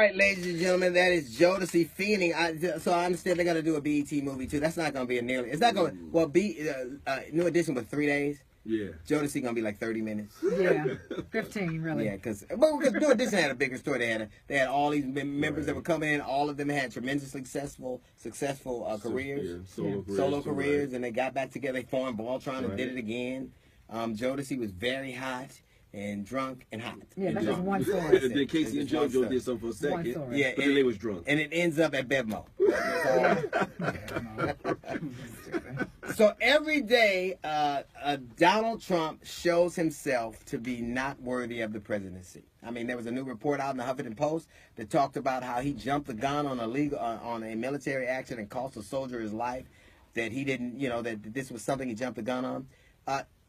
right, ladies and gentlemen, that is Jodeci fiending. So I understand they're gonna do a BET movie too. That's not gonna be a nearly. It's not gonna. Well, New Edition with 3 days. Yeah. Jodeci gonna be like 30 minutes. Yeah, 15 really. Yeah, because New Edition had a bigger story. They had all these members that were coming in. All of them had tremendously successful careers, solo careers, and they got back together. They formed Voltron and did it again. Jodeci was very hot and drunk and hot. Yeah, that's just one story. And then Casey and JoJo did something for a second. Yeah, but then they was drunk. And it ends up at Bevmo. So every day, Donald Trump shows himself to be not worthy of the presidency. I mean, there was a new report out in the Huffington Post that talked about how he jumped the gun on a military action and cost a soldier his life. That he didn't, that this was something he jumped the gun on.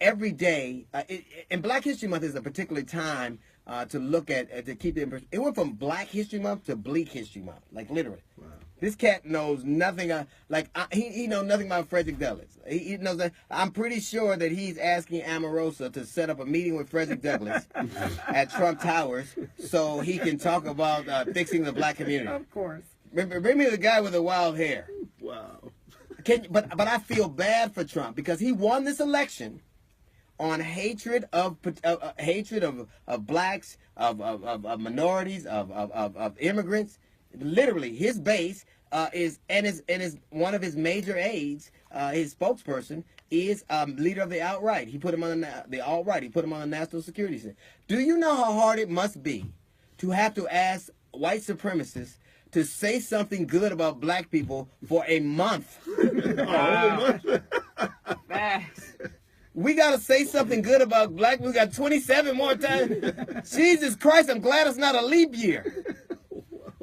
Every day, and Black History Month is a particular time to look at, to keep it in. It went from Black History Month to Bleak History Month, like literally. Wow. This cat knows nothing. He knows nothing about Frederick Douglass. He knows that. I'm pretty sure that he's asking Omarosa to set up a meeting with Frederick Douglass at Trump Towers so he can talk about fixing the Black community. Of course. Bring me the guy with the wild hair. Wow. But I feel bad for Trump because he won this election on hatred of blacks, of minorities, of immigrants. Literally, his base is one of his major aides, his spokesperson is leader of the alt-right. He put him on the alt-right. He put him on the national security center. Do you know how hard it must be to have to ask white supremacists to say something good about black people for a month? We got to say something good about black people. We got 27 more times. Jesus Christ, I'm glad it's not a leap year.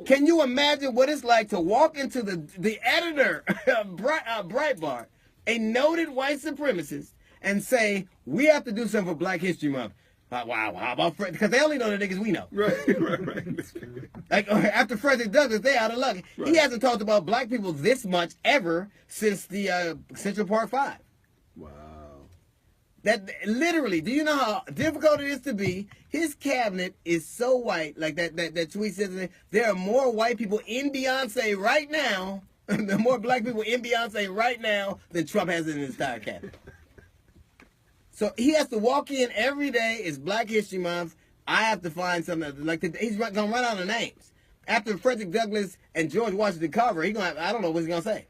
Can you imagine what it's like to walk into the editor of Breitbart, a noted white supremacist, and say, we have to do something for Black History Month? Wow, how about Fred? Because they only know the niggas we know. Right. Like, after Frederick Douglass, they out of luck. Right. He hasn't talked about black people this much ever since the Central Park 5. Wow. That literally, do you know how difficult it is to be? His cabinet is so white, like that tweet says, there are more white people in Beyonce right now, there are more black people in Beyonce right now than Trump has in his entire cabinet. So he has to walk in every day. It's Black History Month. I have to find something he's going to run out of names. After Frederick Douglass and George Washington Carver, I don't know what he's going to say.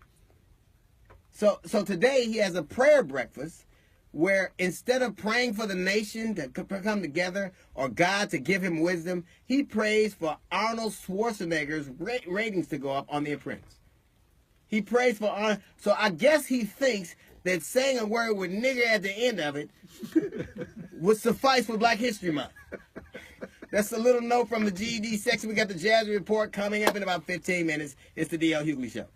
So today he has a prayer breakfast where instead of praying for the nation to come together or God to give him wisdom, he prays for Arnold Schwarzenegger's ratings to go up on The Apprentice. He prays for Arnold. So I guess he thinks that saying a word with nigger at the end of it would suffice for Black History Month. That's a little note from the GED section. We got the Jazz Report coming up in about 15 minutes. It's the D.L. Hughley Show.